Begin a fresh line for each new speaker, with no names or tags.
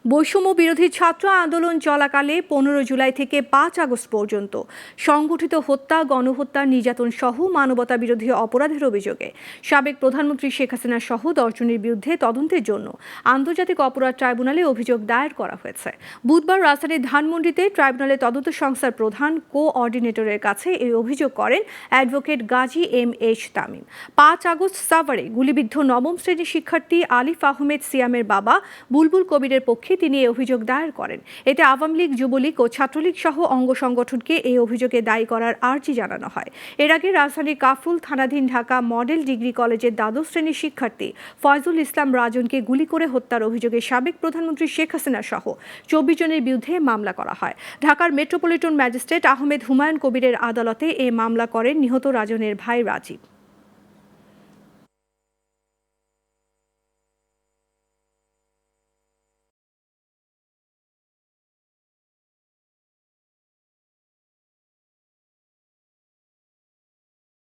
বৈষম্য বিরোধী ছাত্র আন্দোলন চলাকালে 15 জুলাই থেকে 5 আগস্ট পর্যন্ত সংগঠিত হত্যা, গণহত্যা, নির্যাতন সহ মানবতা বিরোধী অপরাধের অভিযোগে সাবেক প্রধানমন্ত্রী শেখ হাসিনা সহ 10 জনের বিরুদ্ধে তদন্তের জন্য আন্তর্জাতিক অপরাধ ট্রাইব্যুনালে অভিযোগ দায়ের করা হয়েছে। বুধবার রাজধানীর ধানমন্ডিতে ট্রাইব্যুনালে তদন্ত সংস্থার প্রধান কোঅর্ডিনেটরের কাছে এই অভিযোগ করেন অ্যাডভোকেট গাজী এম.এইচ. তামিম। 5 আগস্ট সাভারে গুলিবিদ্ধ নবম শ্রেণীর শিক্ষার্থী আলিফ আহমেদ সিয়ামের বাবা বুলবুল কবিরের পক্ষে তিনি এই অভিযোগ দায়ের করেন। এতে আওয়ামী লীগ, যুবলীগ ও ছাত্রলীগ সহ অঙ্গ সংগঠনকে এই অভিযোগে দায়ী করার আর্জি জানানো হয়। এর আগে রাজধানীর কাফরুল থানাধীন ঢাকা মডেল ডিগ্রি কলেজের দ্বাদশ শ্রেণীর শিক্ষার্থী ফয়জুল ইসলাম রাজনকে গুলি করে হত্যার অভিযোগে সাবেক প্রধানমন্ত্রী শেখ হাসিনা সহ 24 জনের বিরুদ্ধে মামলা করা হয়। ঢাকার মেট্রোপলিটন ম্যাজিস্ট্রেট আহমেদ হুমায়ুন কবিরের আদালতে এই মামলা করেন নিহত রাজনের ভাই রাজীব।